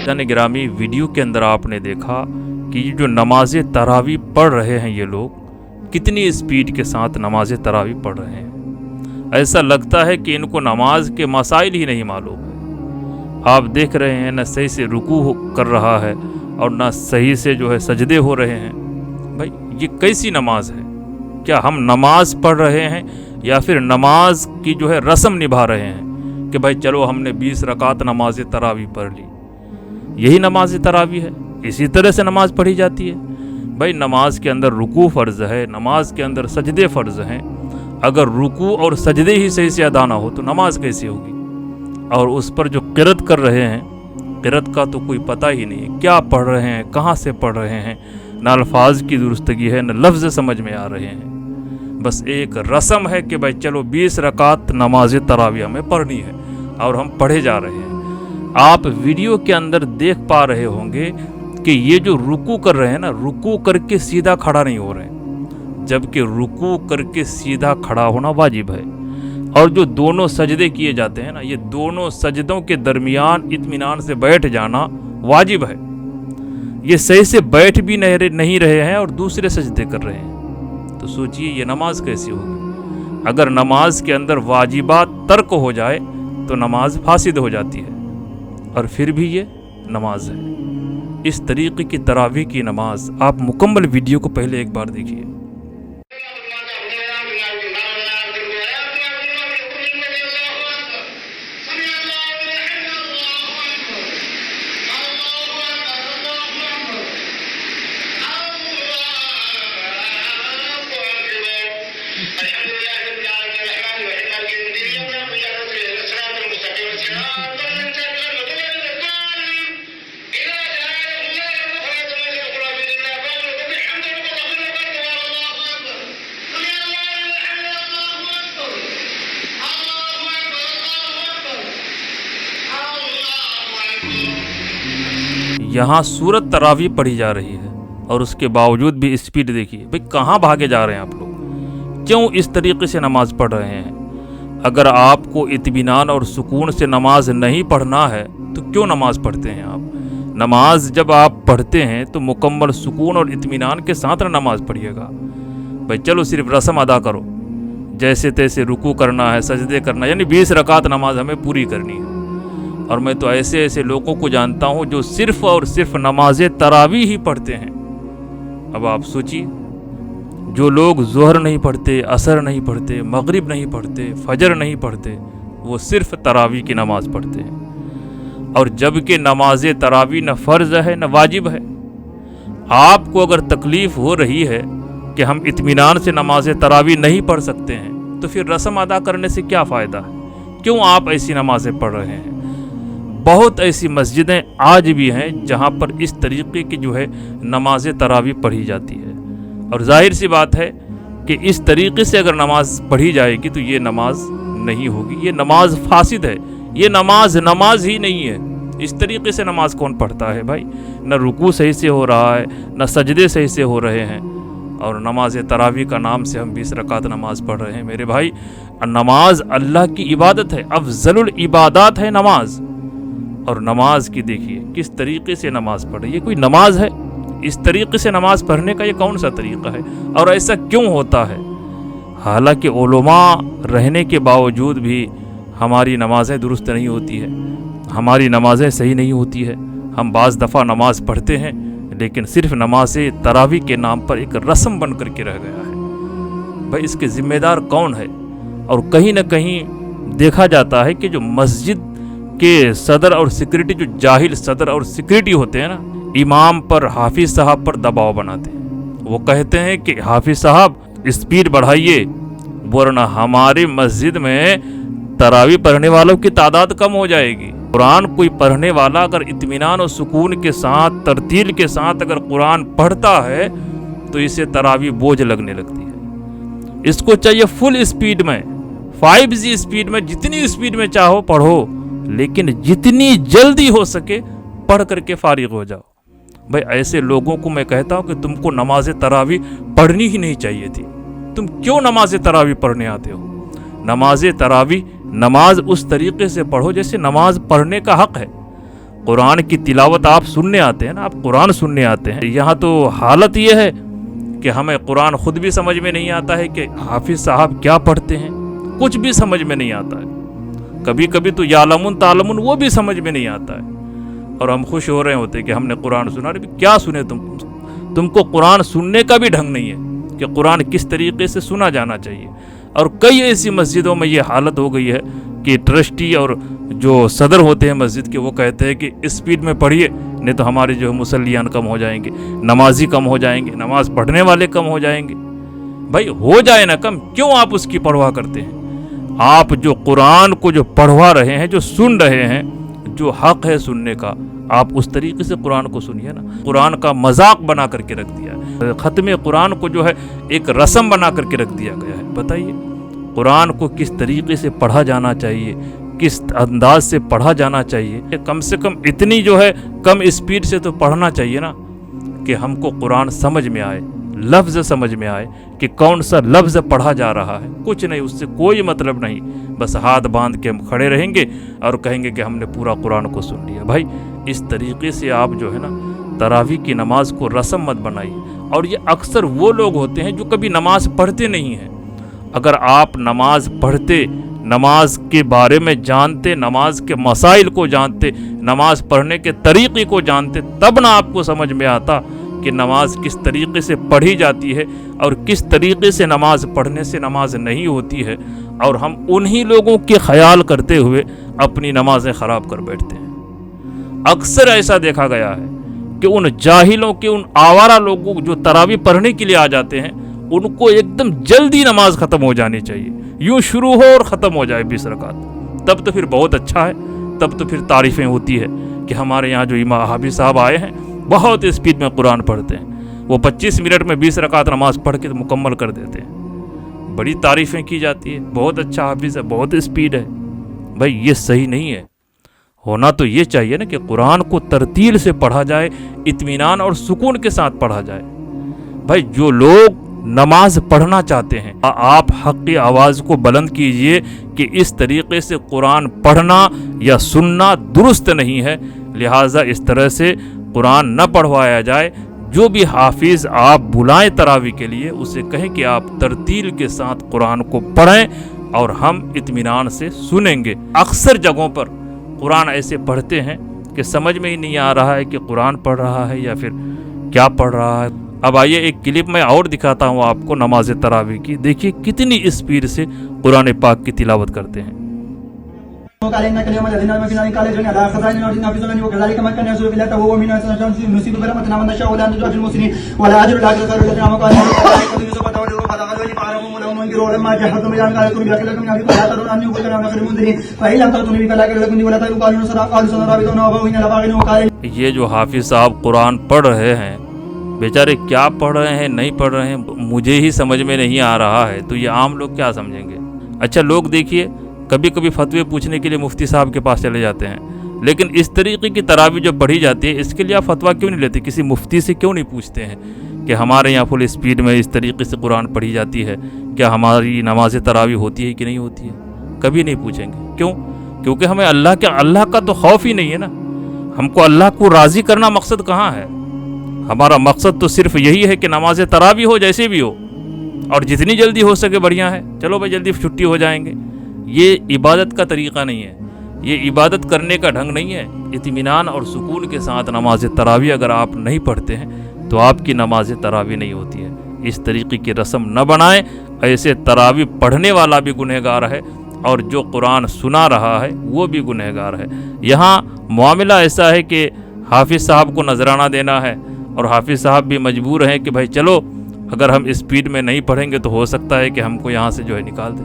जाने गिरामी, वीडियो के अंदर आपने देखा कि जो नमाज तरावी पढ़ रहे हैं ये लोग कितनी स्पीड के साथ नमाज तरावी पढ़ रहे हैं। ऐसा लगता है कि इनको नमाज के मसाइल ही नहीं मालूम है। आप देख रहे हैं न सही से रुकू कर रहा है और न सही से जो है सजदे हो रहे हैं। भाई ये कैसी नमाज है? क्या हम नमाज पढ़ रहे हैं या फिर नमाज की जो है रस्म निभा रहे हैं कि भाई चलो हमने 20 रकात नमाज तरावी पढ़ ली, यही नमाज तरावी है, इसी तरह से नमाज पढ़ी जाती है। भाई नमाज के अंदर रुकू फ़र्ज़ है, नमाज के अंदर सजदे फ़र्ज़ हैं। अगर रुकू और सजदे ही सही से अदा ना हो तो नमाज कैसे होगी? और उस पर जो क़िरात कर रहे हैं, क़िरात का तो कोई पता ही नहीं है, क्या पढ़ रहे हैं, कहाँ से पढ़ रहे हैं, न अल्फाज की दुरुस्तगी है, न लफ्ज़ समझ में आ रहे हैं। बस एक रस्म है कि भाई चलो 20 रकात नमाज तरावी हमें पढ़नी है और हम पढ़े जा रहे हैं। आप वीडियो के अंदर देख पा रहे होंगे कि ये जो रुकू कर रहे हैं ना, रुकू करके सीधा खड़ा नहीं हो रहे हैं, जबकि रुकू करके सीधा खड़ा होना वाजिब है। और जो दोनों सजदे किए जाते हैं ना, ये दोनों सजदों के दरमियान इत्मीनान से बैठ जाना वाजिब है। ये सही से बैठ भी नहीं रहे हैं और दूसरे सजदे कर रहे हैं, तो सोचिए ये नमाज कैसी होगी? अगर नमाज के अंदर वाजिबात तर्क हो जाए तो नमाज फासिद हो जाती है, और फिर भी ये नमाज है। इस तरीके की तरावी की नमाज आप मुकम्मल वीडियो को पहले एक बार देखिए। यहाँ सूरत तरावी पढ़ी जा रही है और उसके बावजूद भी स्पीड देखिए। भाई कहाँ भागे जा रहे हैं आप लोग? क्यों इस तरीके से नमाज पढ़ रहे हैं? अगर आपको इत्मीनान और सुकून से नमाज नहीं पढ़ना है तो क्यों नमाज पढ़ते हैं आप? नमाज जब आप पढ़ते हैं तो मुकम्मल सुकून और इत्मीनान के साथ नमाज पढ़िएगा। भाई चलो सिर्फ रस्म अदा करो, जैसे तैसे रुकू करना है, सजदे करना, यानी 20 रकात नमाज हमें पूरी करनी है। और मैं तो ऐसे ऐसे लोगों को जानता हूँ जो सिर्फ और सिर्फ नमाज तरावी ही पढ़ते हैं। अब आप सोचिए, जो लोग ज़ोहर नहीं पढ़ते, असर नहीं पढ़ते, मगरिब नहीं पढ़ते, फजर नहीं पढ़ते, वो सिर्फ तरावी की नमाज पढ़ते हैं। और जबकि नमाज तरावी न फ़र्ज़ है न वाजिब है। आपको अगर तकलीफ़ हो रही है कि हम इत्मीनान से नमाज तरावी नहीं पढ़ सकते हैं, तो फिर रस्म अदा करने से क्या फ़ायदा है? क्यों आप ऐसी नमाज़ें पढ़ रहे हैं? बहुत ऐसी मस्जिदें आज भी हैं जहां पर इस तरीके की जो है नमाज तरावी पढ़ी जाती है। और जाहिर सी बात है कि इस तरीके से अगर नमाज पढ़ी जाएगी तो ये नमाज नहीं होगी, ये नमाज फासिद है, ये नमाज ही नहीं है। इस तरीके से नमाज कौन पढ़ता है भाई? न रुकू सही से हो रहा है, न सजदे सही से हो रहे हैं, और नमाज तरावी का नाम से हम 20 रकात नमाज पढ़ रहे हैं। मेरे भाई, नमाज अल्लाह की इबादत है, अफजलुल इबादत है नमाज। और नमाज की देखिए किस तरीके से नमाज पढ़े, ये कोई नमाज है? इस तरीके से नमाज पढ़ने का ये कौन सा तरीका है? और ऐसा क्यों होता है? हालांकि उलमा रहने के बावजूद भी हमारी नमाज़ें दुरुस्त नहीं होती है, हमारी नमाज़ें सही नहीं होती है। हम बाज़ दफ़ा नमाज पढ़ते हैं लेकिन सिर्फ नमाज तरावी के नाम पर एक रस्म बन करके रह गया है। भाई इसके ज़िम्मेदार कौन है? और कहीं ना कहीं देखा जाता है कि जो मस्जिद के सदर और सिक्योरिटी, जो जाहिल सदर और सिक्योरिटी होते हैं ना, इमाम पर, हाफिज साहब पर दबाव बनाते हैं। वो कहते हैं कि हाफिज साहब स्पीड बढ़ाइए, वरना हमारी मस्जिद में तरावी पढ़ने वालों की तादाद कम हो जाएगी। कुरान कोई पढ़ने वाला अगर इत्मीनान और सुकून के साथ, तरतील के साथ अगर कुरान पढ़ता है तो इसे तरावी बोझ लगने लगती है। इसको चाहिए फुल स्पीड में, 5G स्पीड में, जितनी स्पीड में चाहो पढ़ो, लेकिन जितनी जल्दी हो सके पढ़ करके फारिग हो जाओ। भाई ऐसे लोगों को मैं कहता हूँ कि तुमको नमाज तरावी पढ़नी ही नहीं चाहिए थी। तुम क्यों नमाज तरावी पढ़ने आते हो? नमाज तरावी, नमाज उस तरीके से पढ़ो जैसे नमाज पढ़ने का हक है। قرآن کی تلاوت آپ سننے آتے ہیں نا، آپ قرآن سننے آتے ہیں، یہاں تو حالت یہ ہے کہ ہمیں قرآن خود بھی سمجھ میں نہیں آتا ہے کہ حافظ صاحب کیا پڑھتے ہیں، کچھ بھی سمجھ میں نہیں آتا ہے، کبھی کبھی تو یعلمون تعلمون وہ بھی سمجھ میں نہیں آتا ہے، اور ہم خوش ہو رہے ہوتے کہ ہم نے قرآن سنا۔ ارے کیا سنے تم کو قرآن سننے کا بھی ڈھنگ نہیں ہے کہ قرآن کس طریقے سے سنا جانا چاہیے۔ اور کئی ایسی مسجدوں میں یہ حالت ہو گئی ہے کہ ٹرسٹی اور جو صدر ہوتے ہیں مسجد کے وہ کہتے ہیں کہ اسپیڈ میں پڑھیے، نہیں تو ہمارے جو مصلیان کم ہو جائیں گے، نمازی کم ہو جائیں گے، نماز پڑھنے والے کم ہو جائیں گے۔ بھائی ہو جائے نا کم، کیوں آپ اس کی پرواہ کرتے ہیں؟ آپ جو قرآن کو جو پڑھوا رہے ہیں، جو سن رہے ہیں، جو حق ہے سننے کا، آپ اس طریقے سے قرآن کو سنیے نا۔ قرآن کا مذاق بنا کر کے رکھ دیا ہے، ختم قرآن کو جو ہے ایک رسم بنا کر کے رکھ دیا گیا ہے۔ بتائیے قرآن کو کس طریقے سے پڑھا جانا چاہیے، کس انداز سے پڑھا جانا چاہیے، کم سے کم اتنی جو ہے کم اسپیڈ سے تو پڑھنا چاہیے نا کہ ہم کو قرآن سمجھ میں آئے، لفظ سمجھ میں آئے کہ کون سا لفظ پڑھا جا رہا ہے۔ کچھ نہیں، اس سے کوئی مطلب نہیں، بس ہاتھ باندھ کے ہم کھڑے رہیں گے اور کہیں گے کہ ہم نے پورا قرآن کو سن لیا۔ بھائی اس طریقے سے آپ جو ہے نا تراویح کی نماز کو رسم مت بنائیے۔ اور یہ اکثر وہ لوگ ہوتے ہیں جو کبھی نماز پڑھتے نہیں ہیں۔ اگر آپ نماز پڑھتے، نماز کے بارے میں جانتے، نماز کے مسائل کو جانتے، نماز پڑھنے کے طریقے کو جانتے، تب نہ آپ کو سمجھ میں آتا کہ نماز کس طریقے سے پڑھی جاتی ہے اور کس طریقے سے نماز پڑھنے سے نماز نہیں ہوتی ہے، اور ہم انہی لوگوں کے خیال کرتے ہوئے اپنی نمازیں خراب کر بیٹھتے ہیں۔ اکثر ایسا دیکھا گیا ہے کہ ان جاہلوں کے، ان آوارہ لوگوں جو تراویح پڑھنے کے لیے آ جاتے ہیں، ان کو ایک دم جلدی نماز ختم ہو جانی چاہیے، یوں شروع ہو اور ختم ہو جائے 20 رکعت، تب تو پھر بہت اچھا ہے، تب تو پھر تعریفیں ہوتی ہے کہ ہمارے یہاں جو امام حافظ صاحب آئے ہیں بہت اسپیڈ میں قرآن پڑھتے ہیں، وہ 25 منٹ میں 20 رکعت نماز پڑھ کے مکمل کر دیتے ہیں، بڑی تعریفیں کی جاتی ہے، بہت اچھا حافظ ہے، بہت اسپیڈ ہے۔ بھائی یہ صحیح نہیں ہے، ہونا تو یہ چاہیے نا کہ قرآن کو ترتیل سے پڑھا جائے، اطمینان اور سکون کے ساتھ پڑھا جائے۔ بھائی جو لوگ نماز پڑھنا چاہتے ہیں، آپ حق کی آواز کو بلند کیجئے کہ اس طریقے سے قرآن پڑھنا یا سننا درست نہیں ہے، لہٰذا اس طرح سے قرآن نہ پڑھوایا جائے۔ جو بھی حافظ آپ بلائیں تراویح کے لیے، اسے کہیں کہ آپ ترتیل کے ساتھ قرآن کو پڑھیں اور ہم اطمینان سے سنیں گے۔ اکثر جگہوں پر قرآن ایسے پڑھتے ہیں کہ سمجھ میں ہی نہیں آ رہا ہے کہ قرآن پڑھ رہا ہے یا پھر کیا پڑھ رہا ہے۔ اب آئیے ایک کلپ میں اور دکھاتا ہوں آپ کو نماز تراویح کی، دیکھیے کتنی اسپیڈ سے قرآن پاک کی تلاوت کرتے ہیں۔ یہ جو حافظ صاحب قرآن پڑھ رہے ہیں، بیچارے کیا پڑھ رہے ہیں نہیں پڑھ رہے ہیں مجھے ہی سمجھ میں نہیں آ رہا ہے، تو یہ عام لوگ کیا سمجھیں گے؟ اچھا لوگ دیکھیے کبھی کبھی فتوے پوچھنے کے لیے مفتی صاحب کے پاس چلے جاتے ہیں، لیکن اس طریقے کی تراویح جو پڑھی جاتی ہے اس کے لیے آپ فتویٰ کیوں نہیں لیتے؟ کسی مفتی سے کیوں نہیں پوچھتے ہیں کہ ہمارے یہاں فل اسپیڈ میں اس طریقے سے قرآن پڑھی جاتی ہے، کیا ہماری نماز تراویح ہوتی ہے کہ نہیں ہوتی ہے؟ کبھی نہیں پوچھیں گے۔ کیوں؟ کیونکہ ہمیں اللہ کا تو خوف ہی نہیں ہے نا۔ ہم کو اللہ کو راضی کرنا مقصد کہاں ہے؟ ہمارا مقصد تو صرف یہی ہے کہ نماز تراویح ہو جیسے بھی ہو، اور جتنی جلدی ہو سکے بڑھیا ہے، چلو بھائی جلدی چھٹی ہو جائیں گے۔ یہ عبادت کا طریقہ نہیں ہے، یہ عبادت کرنے کا ڈھنگ نہیں ہے۔ اطمینان اور سکون کے ساتھ نماز تراویح اگر آپ نہیں پڑھتے ہیں تو آپ کی نماز تراویح نہیں ہوتی ہے۔ اس طریقے کی رسم نہ بنائیں، ایسے تراویح پڑھنے والا بھی گنہگار ہے اور جو قرآن سنا رہا ہے وہ بھی گنہگار ہے۔ یہاں معاملہ ایسا ہے کہ حافظ صاحب کو نذرانہ دینا ہے، اور حافظ صاحب بھی مجبور ہیں کہ بھائی چلو اگر ہم اسپیڈ میں نہیں پڑھیں گے تو ہو سکتا ہے کہ ہم کو یہاں سے جو ہے نکال دے،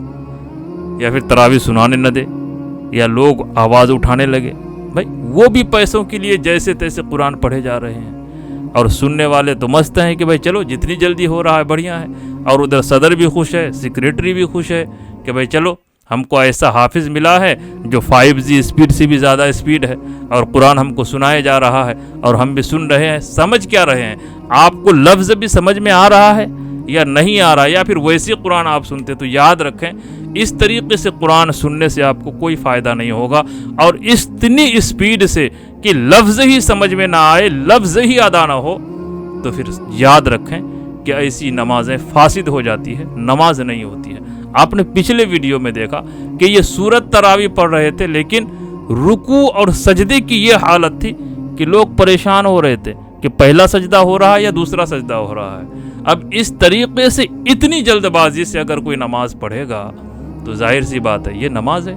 یا پھر تراویح سنانے نہ دے، یا لوگ آواز اٹھانے لگے۔ بھائی وہ بھی پیسوں کے لیے جیسے تیسے قرآن پڑھے جا رہے ہیں، اور سننے والے تو مست ہیں کہ بھائی چلو جتنی جلدی ہو رہا ہے بڑھیا ہے، اور ادھر صدر بھی خوش ہے، سیکریٹری بھی خوش ہے کہ بھائی چلو ہم کو ایسا حافظ ملا ہے جو 5G اسپیڈ سے بھی زیادہ اسپیڈ ہے، اور قرآن ہم کو سنایا جا رہا ہے اور ہم بھی سن رہے ہیں۔ سمجھ کیا رہے ہیں؟ آپ کو لفظ بھی سمجھ میں آ رہا ہے یا نہیں آ رہا ہے، یا پھر ویسے قرآن آپ سنتے؟ تو یاد رکھیں इस तरीके से कुरान सुनने से आपको कोई फ़ायदा नहीं होगा, और इतनी स्पीड से कि लफ्ज़ ही समझ में ना आए, लफ्ज़ ही अदा ना हो, तो फिर याद रखें कि ऐसी नमाजें फासिद हो जाती है, नमाज नहीं होती है। आपने पिछले वीडियो में देखा कि ये सूरत तरावी पढ़ रहे थे, लेकिन रुकू और सजदे की ये हालत थी कि लोग परेशान हो रहे थे कि पहला सजदा हो रहा है या दूसरा सजदा हो रहा है। अब इस तरीके से इतनी जल्दबाजी से अगर कोई नमाज पढ़ेगा तो जाहिर सी बात है ये नमाज है,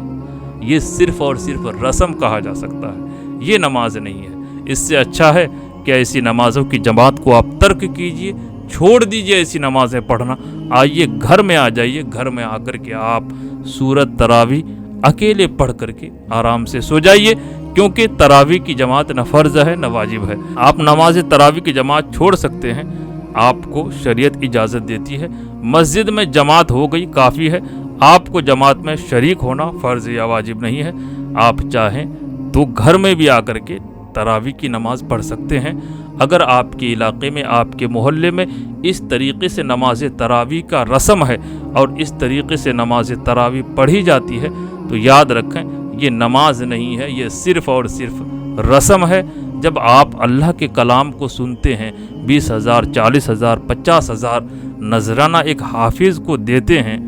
ये सिर्फ और सिर्फ रस्म कहा जा सकता है, ये नमाज नहीं है। इससे अच्छा है कि ऐसी नमाज़ों की जमात को आप तर्क कीजिए, छोड़ दीजिए ऐसी नमाज़ें पढ़ना। आइए घर में आ जाइए, घर में आकर के आप सूरत तरावी अकेले पढ़ करके आराम से सो जाइए, क्योंकि तरावी की जमात न फ़र्ज़ है न वाजिब है। आप नमाज तरावी की जमात छोड़ सकते हैं, आपको शरीयत इजाज़त देती है। मस्जिद में जमात हो गई काफ़ी है, आपको जमात में शरीक होना फ़र्ज़ या वाजिब नहीं है। आप चाहें तो घर में भी आकर के तरावी की नमाज़ पढ़ सकते हैं। अगर आपके इलाके में, आपके मोहल्ले में इस तरीके से नमाज तरावी का रस्म है और इस तरीके से नमाज तरावी पढ़ी जाती है, तो याद रखें ये नमाज नहीं है, ये सिर्फ़ और सिर्फ रस्म है। जब आप अल्लाह के कलाम को सुनते हैं, 20,000, 40,000, 50,000 नजराना एक हाफिज़ को देते हैं,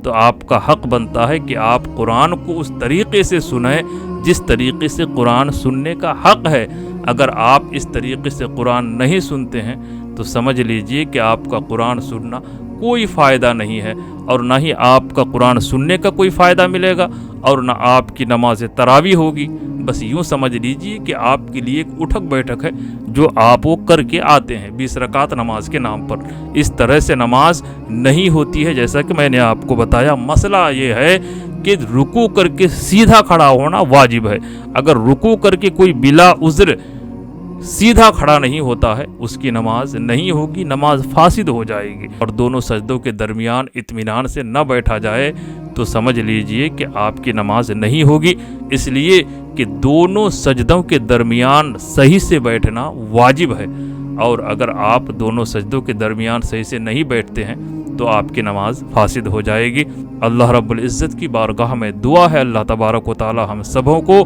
तो आपका हक़ बनता है कि आप कुरान को उस तरीक़े से सुनें जिस तरीक़े से कुरान सुनने का हक़ है। अगर आप इस तरीक़े से कुरान नहीं सुनते हैं तो समझ लीजिए कि आपका कुरान सुनना कोई फ़ायदा नहीं है, और ना ही आपका कुरान सुनने का कोई फ़ायदा मिलेगा और ना आपकी नमाज तरावी होगी। बस यूँ समझ लीजिए कि आपके लिए एक उठक बैठक है जो आप वो करके आते हैं 20 रकात नमाज के नाम पर। इस तरह से नमाज नहीं होती है, जैसा कि मैंने आपको बताया। मसला ये है कि रुकू करके सीधा खड़ा होना वाजिब है। अगर रुकू करके कोई बिला उज़्र सीधा खड़ा नहीं होता है, उसकी नमाज नहीं होगी, नमाज फासिद हो जाएगी। और दोनों सजदों के दरमियान इत्मीनान से न बैठा जाए तो समझ लीजिए कि आपकी नमाज नहीं होगी। इसलिए कि दोनों सजदों के दरमियान सही से बैठना वाजिब है, और अगर आप दोनों सजदों के दरमियान सही से नहीं बैठते हैं तो आपकी नमाज फासिद हो जाएगी। अल्लाह रब्बुल इज़्ज़त की बारगाह में दुआ है, अल्लाह तबारक व तआला हम सबों को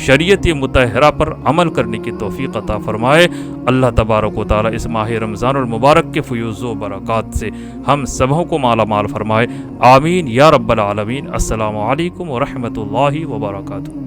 शरीयत मुतहरा पर अमल करने की तौफीक अता फरमाए। अल्लाह तबारक व तआला इस माह रमज़ानुल मुबारक के फ़ुयूज़ व बरक़ात से हम सबों को माला माल फरमाए। आमीन या रब्बल आलमीन। अस्सलामु अलैकुम व रहमतुल्लाहि व बरकातुहू।